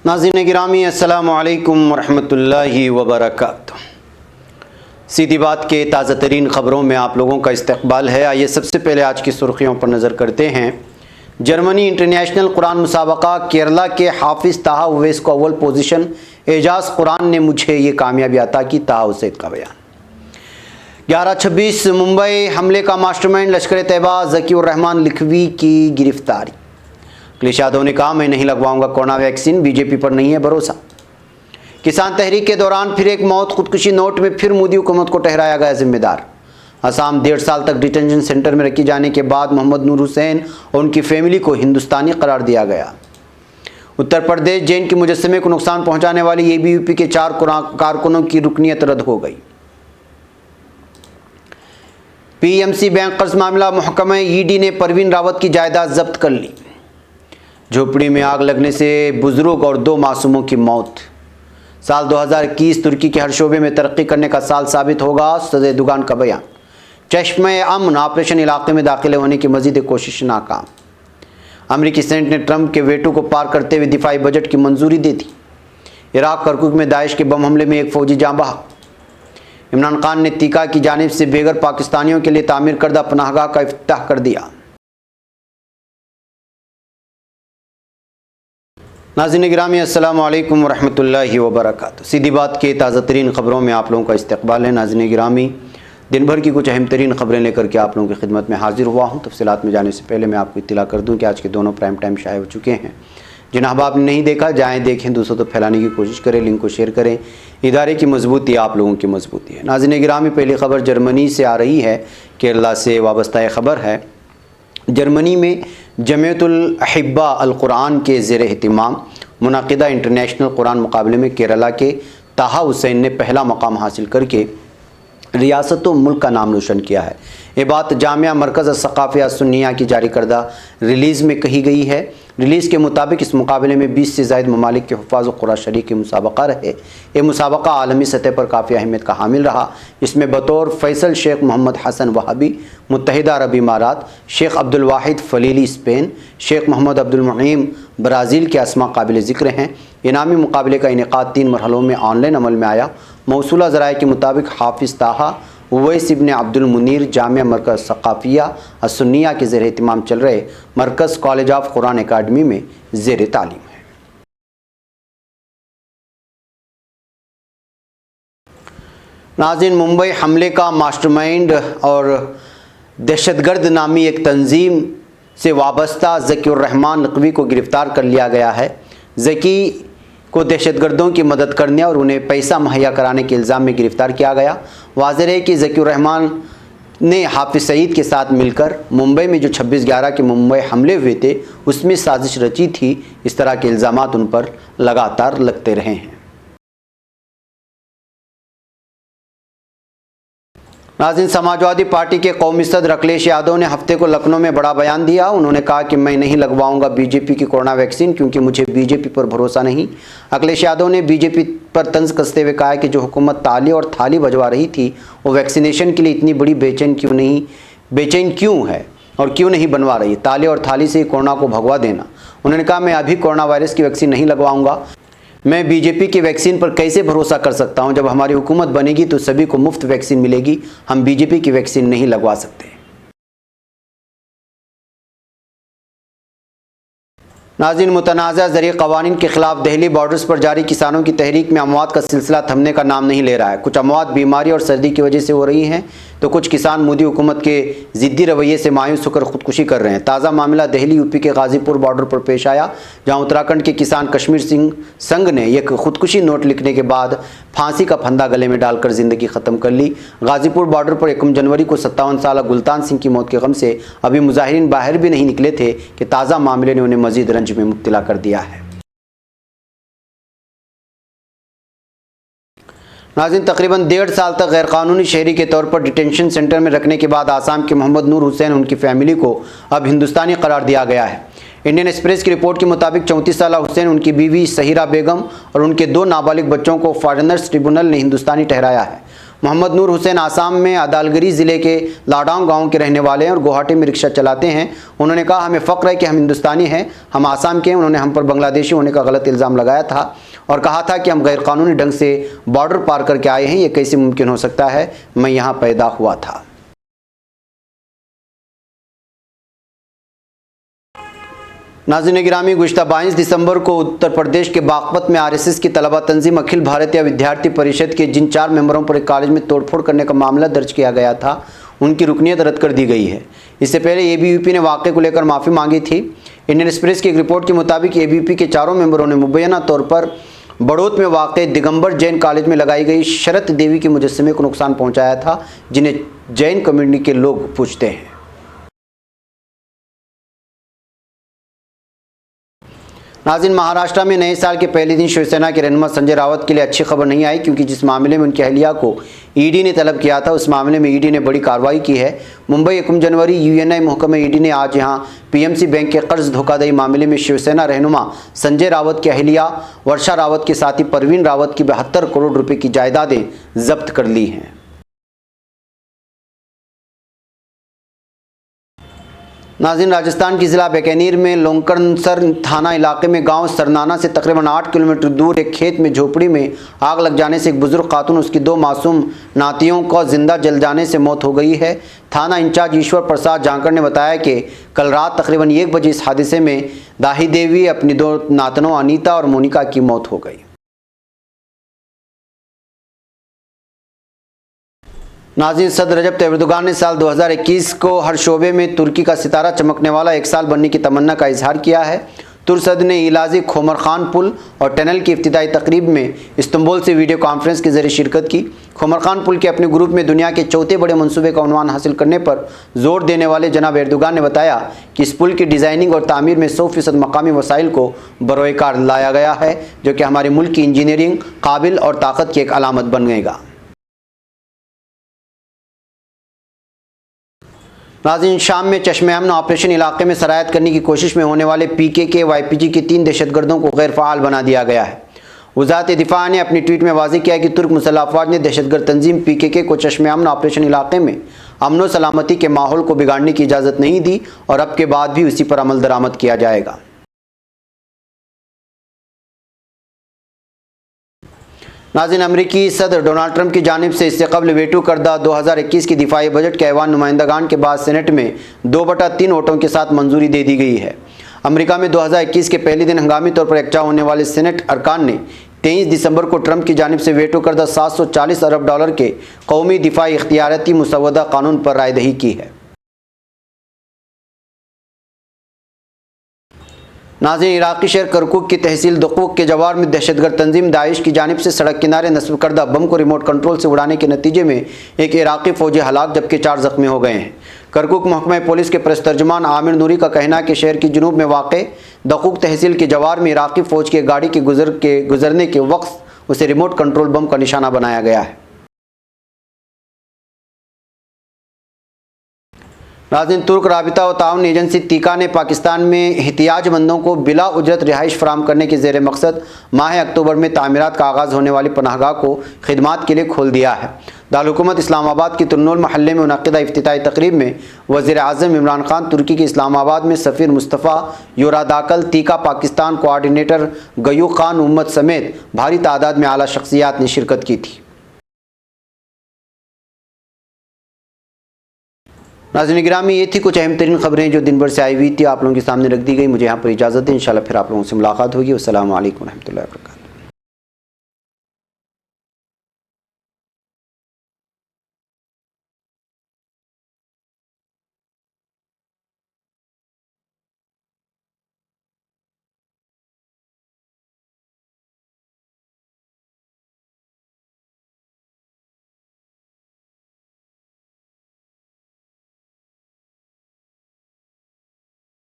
नाज़रीन गिरामी अस्सलामु अलैकुम वरहमतुल्लाहि वबरकातुहू। सीधी बात के ताज़ा तरीन ख़बरों में आप लोगों का इस्तक़बाल है। आइए सबसे पहले आज की सुर्खियों पर नज़र करते हैं। जर्मनी इंटरनेशनल कुरान मुसाबका, केरला के हाफिज़ ताहा उवैस को अव्वल पोजीशन, एजाज़ कुरान ने मुझे ये कामयाबी अता की, ताहा हुसैन का बयान। 11/26 मुंबई हमले का मास्टरमाइंड लश्कर तैयबा ज़कीउर रहमान लखवी की गिरफ्तारी। अखिलेश यादव ने कहा, मैं नहीं लगवाऊंगा कोरोना वैक्सीन, बीजेपी पर नहीं है भरोसा। किसान तहरीक के दौरान फिर एक मौत, खुदकुशी नोट में फिर मोदी हुकूमत को ठहराया गया जिम्मेदार। असम 1.5 साल तक डिटेंशन सेंटर में रखे जाने के बाद मोहम्मद नूर हुसैन और उनकी फैमिली को हिंदुस्तानी करार दिया गया। उत्तर प्रदेश जैन के मुजस्समे को नुकसान पहुंचाने वाली एबीवीपी के 4 कारकुनों की रुकनीत रद्द हो गई। पीएमसी बैंक कर्ज मामला मुहकमे, ईडी ने परवीन रावत की जायदाद जब्त कर ली। झोपड़ी में आग लगने से बुजुर्ग और 2 मासूमों की मौत। साल 2021 तुर्की के हर शोबे में तरक्की करने का साल साबित होगा, सदर दुगान का बयान। चश्मे अमन ऑपरेशन इलाके में दाखिल होने की मजीद कोशिश नाकाम। अमेरिकी सेनेट ने ट्रंप के वेटो को पार करते हुए दिफाई बजट की मंजूरी दे दी। इराक करकुक में दाइश के बम हमले में एक फौजी जाँ बहा। इमरान खान ने तीका की जानिब से बेघर पाकिस्तानियों के लिए तामीर करदा पनाहगाह का इफ्तिताह कर दिया। नाज़रीन गिरामी अस्सलामु अलैकुम वरहमतुल्लाहि वबरकातुहू। सीधी बात के ताज़ा तरीन ख़बरों में आप लोगों का इस्तक़बाल है। नाज़रीन गिरामी, दिन भर की कुछ अहम तरीन ख़बरें लेकर के आप लोगों की खिदमत में हाजिर हुआ हूँ। तफसीलात में जाने से पहले मैं आपको इत्तला कर दूँ कि आज के दोनों प्राइम टाइम शाये हो चुके हैं। जिन अहबाब ने नहीं देखा, जाएँ देखें, दूसरों तक फैलाने की कोशिश करें, लिंक को शेयर करें। इदारे की मजबूती आप लोगों की मजबूती है। नाज़रीन गिरामी, पहली ख़बर जर्मनी से आ रही है, केरला से वाबस्ता ख़बर है। जर्मनी में जमीयतुल अहिब्बा अल कुरान के ज़ेर एहतिमाम मुनाकिदा इंटरनेशनल कुरान मुकाबले में केरला के ताहा हुसैन ने पहला मकाम हासिल करके रियासत व मुल्क का नाम रोशन किया है। ये बात जामिया मरकज़ सक़ाफ़िया सुन्निया की जारी करदा रिलीज़ में कही गई है। रिलीज़ के मुताबिक इस मुकाबले में 20 से ज़ायद ममालिक के हुफ़ाज़ क़ुरा शरीक के मुसाबका रहे। ये मुसाबका आलमी सतह पर काफ़ी अहमियत का हामिल रहा। इसमें बतौर फ़ैसल शेख मोहम्मद हसन वहाबी मुत्तहिदा अरब इमारात, शेख अब्दुल वाहिद फ़लीली स्पेन, शेख मोहम्मद अब्दुल मुनीम ब्राज़ील के अस्मा काबिल ज़िक्र हैं। इनामी मुकाबले का इनेक़ाद 3 मरहलों में ऑनलाइन अमल में आया। मौसूला ज़राए के मुताबिक हाफिज़ ताहा उवैस इब्न अब्दुल मुनीर जामिया मरकज़ सक़ाफ़िया अस्सुन्निया के ज़ेर एहतिमाम चल रहे मरकज़ कॉलेज ऑफ कुरान अकादमी में ज़ेर तालीम है। नाज़रीन, मुंबई हमले का मास्टरमाइंड और दहशतगर्द नामी एक तंजीम से वाबस्ता ज़कीउर रहमान लखवी को गिरफ़्तार कर लिया गया है। ज़की को दहशतगर्दों की मदद करने और उन्हें पैसा मुहैया कराने के इल्ज़ाम में गिरफ़्तार किया गया। वाज़ेह है कि ज़कीउर रहमान ने हाफिज़ सईद के साथ मिलकर मुंबई में जो 26/11 के मुंबई हमले हुए थे उसमें साजिश रची थी। इस तरह के इल्ज़ामात उन पर लगातार लगते रहे हैं। नाज़रीन, समाजवादी पार्टी के कौमी सदर अखिलेश यादव ने हफ्ते को लखनऊ में बड़ा बयान दिया। उन्होंने कहा कि मैं नहीं लगवाऊंगा बीजेपी की कोरोना वैक्सीन क्योंकि मुझे बीजेपी पर भरोसा नहीं। अखिलेश यादव ने बीजेपी पर तंज कसते हुए कहा कि जो हुकूमत ताली और थाली बजवा रही थी वो वैक्सीनेशन के लिए इतनी बड़ी बेचैन क्यों है और क्यों नहीं बनवा रही। ताली और थाली से ही कोरोना को भगवा देना। उन्होंने कहा, मैं अभी कोरोना वायरस की वैक्सीन नहीं लगवाऊंगा। मैं बीजेपी की वैक्सीन पर कैसे भरोसा कर सकता हूं? जब हमारी हुकूमत बनेगी तो सभी को मुफ्त वैक्सीन मिलेगी। हम बीजेपी की वैक्सीन नहीं लगवा सकते। नाज़रीन, मुतनाज़ा ज़रिए क़वानीन के ख़िलाफ़ दिल्ली बॉर्डर्स पर जारी किसानों की तहरीक में अमवात का सिलसिला थमने का नाम नहीं ले रहा है। कुछ अमवात बीमारी और सर्दी की वजह से हो रही हैं तो कुछ किसान मोदी हुकूमत के ज़िद्दी रवैये से मायूस होकर ख़ुदकुशी कर रहे हैं। ताज़ा मामला दिल्ली यूपी के गाज़ीपुर बॉर्डर पर पेश आया, जहां उत्तराखंड के किसान कश्मीर सिंह संघ ने एक ख़ुदकुशी नोट लिखने के बाद फांसी का फंदा गले में डालकर ज़िंदगी ख़त्म कर ली। गाज़ीपुर बॉर्डर पर 1 जनवरी को 57 साल गुलतान सिंह की मौत के गम से अभी मुजाहिरीन बाहर भी नहीं निकले थे कि ताज़ा मामले ने उन्हें मज़ीद रंज में मुब्तला कर दिया है। नाज़रीन, तकरीबन 1.5 साल तक गैरकानूनी शहरी के तौर पर डिटेंशन सेंटर में रखने के बाद आसाम के मोहम्मद नूर हुसैन उनकी फैमिली को अब हिंदुस्तानी करार दिया गया है। इंडियन एक्सप्रेस की रिपोर्ट के मुताबिक 34 साला हुसैन, उनकी बीवी सहीरा बेगम और उनके 2 नाबालिग बच्चों को फॉरेनर्स ट्रिब्यूनल ने हिंदुस्तानी ठहराया है। मोहम्मद नूर हुसैन आसाम में अदालगरी ज़िले के लाडांग गांव के रहने वाले हैं और गुवाहाटी में रिक्शा चलाते हैं। उन्होंने कहा, हमें फ़ख्र है कि हम हिंदुस्तानी हैं, हम आसाम के हैं। उन्होंने हम पर बांग्लादेशी होने का गलत इल्ज़ाम लगाया था और कहा था कि हम गैरकानूनी ढंग से बॉर्डर पार करके आए हैं, ये कैसे मुमकिन हो सकता है, मैं यहाँ पैदा हुआ था। नाज़रीन गिरामी, गुज़िश्ता 22 दिसंबर को उत्तर प्रदेश के बागपत में आरएसएस की तलबा तंजीम अखिल भारतीय विद्यार्थी परिषद के जिन 4 मेंबरों पर एक कॉलेज में तोड़फोड़ करने का मामला दर्ज किया गया था, उनकी रुकनीत रद्द कर दी गई है। इससे पहले एबीवीपी ने वाक़े को लेकर माफ़ी मांगी थी। इंडियन एक्सप्रेस की एक रिपोर्ट के मुताबिक एबीवीपी के 4 मेंबरों ने मुबैना तौर पर बड़ौत में वाक़ दिगंबर जैन कॉलेज में लगाई गई शरत देवी के मुजस्समे को नुकसान पहुँचाया था, जिन्हें जैन कम्युनिटी के लोग पूछते हैं। नाज़रीन, महाराष्ट्र में नए साल के पहले दिन शिवसेना के रहनुमा संजय रावत के लिए अच्छी खबर नहीं आई, क्योंकि जिस मामले में उनकी अहलिया को ईडी ने तलब किया था, उस मामले में ईडी ने बड़ी कार्रवाई की है। मुंबई 1 जनवरी यूएनआई महकमे ईडी ने आज यहां पीएमसी बैंक के कर्ज धोखाधड़ी मामले में शिवसेना रहनुमा संजय रावत की अहलिया वर्षा रावत के साथी परवीन रावत की 72 करोड़ रुपये की जायदादें जब्त कर ली हैं। नाज़रीन, राजस्थान की ज़िला बीकानेर में लोंकरसर थाना इलाके में गांव सरनाना से तकरीबन 8 किलोमीटर दूर एक खेत में झोपड़ी में आग लग जाने से एक बुजुर्ग खातून उसकी 2 मासूम नातियों को जिंदा जल जाने से मौत हो गई है। थाना इंचार्ज ईश्वर प्रसाद जांकर ने बताया कि कल रात तकरीबन 1 बजे इस हादसे में दाही देवी अपनी 2 नातनों अनीता और मोनिका की मौत हो गई। नाज़रीन, सदर रजब तैयब एर्दोगान ने साल 2021 को हर शोबे में तुर्की का सितारा चमकने वाला 1 साल बनने की तमन्ना का इजहार किया है। तुर्क सदर ने इलाजी खोमरखान पुल और टनल की इफ्तिताई तकरीब में इस्तांबुल से वीडियो कॉन्फ्रेंस के जरिए शिरकत की। खोमरखान पुल के अपने ग्रुप में दुनिया के 4थे बड़े मंसूबे का उन्वान हासिल करने पर जोर देने वाले जनाब एर्दोगान ने बताया कि इस पुल की डिज़ाइनिंग और तामीर में 100% मकामी वसाइल को बरोएकार लाया गया है, जो कि हमारे मुल्क की इंजीनियरिंग काबिल और ताकत की एक अलामत बनेगा। नाज़रीन, शाम में चश्मे अमन ऑपरेशन इलाके में सरायत करने की कोशिश में होने वाले पीकेके वाईपीजी के 3 दहशतगर्दों को गैर फ़ाल बना दिया गया है। वज़ारत दिफा ने अपनी ट्वीट में वाज़ेह किया कि तुर्क मुसल्लह अफ़वाज ने दहशतगर्द तंजीम पीकेके को चश्मे अमन ऑपरेशन इलाके में अमन व सलामती के माहौल को बिगाड़ने की इजाज़त नहीं दी और अब के बाद भी उसी पर अमल दरामद किया जाएगा। नाज़रीन, अमरीकी सदर डोनाल्ड ट्रंप की जानिब से इससे कबल वेटो करदा 2021 की दिफाई बजट के ऐवान नुमाइंदगान के बाद सेनेट में 2/3 वोटों के साथ मंजूरी दे दी गई है। अमेरिका में 2021 के पहले दिन हंगामी तौर पर एकजा होने वाले सेनेट अरकान ने 23 दिसंबर को ट्रंप की जानिब से वेटो करदा $740 अरब के कौमी दिफाई इख्तियारती मुसवदा कानून पर रायदही की है। नाज़रीन, इराक़ी शहर करकुक की तहसील दुक़ूक़ के जवार में दहशतगर्द तंजीम दाइश की जानिब से सड़क किनारे नस्ब करदा बम को रिमोट कंट्रोल से उड़ाने के नतीजे में एक इराक़ी फ़ौजी हलाक जबकि 4 ज़ख्मी हो गए हैं। करकुक महकमा पुलिस के प्रेस तर्जुमान आमिर नूरी का कहना है कि शहर की जुनूब में वाक़े दुक़ूक़ तहसील के जवार में इराक़ी फ़ौज की गाड़ी के गुजरने के वक्त उसे रिमोट कंट्रोल बम का निशाना बनाया गया है। नाज़रीन, तुर्क राबिता व ताउन एजेंसी तीका ने पाकिस्तान में एहतियाजमंदों को बिला उजरत रिहाइश फराम करने के ज़ेर मकसद माह अक्टूबर में तामीरात का आगाज़ होने वाली पनाहगाह को खिदमात के लिए खोल दिया है। दारुल हुकूमत इस्लामाबाद की तुर्नुल महल्ले में मुनक़िदा इफ्तिताई तकरीब में वज़ीर आज़म इमरान खान, तुर्की के इस्लामाबाद में सफ़ीर मुस्तफ़ा योरादाकल, तीका पाकिस्तान कोआर्डिनेटर गयूक खान उम्मत समेत भारी तादाद में आला शख्सियात ने शिरकत की थी। नाज़रीन गिरामी, ये थी कुछ अहम तरीन खबरें जो दिन भर से आई हुई थी, आप लोगों के सामने रख दी गई। मुझे यहाँ पर इजाज़त दें, इंशाल्लाह फिर आप लोगों से मुलाकात होगी। अस्सलामु अलैकुम रहमतुल्लाहि व बरकातुहू।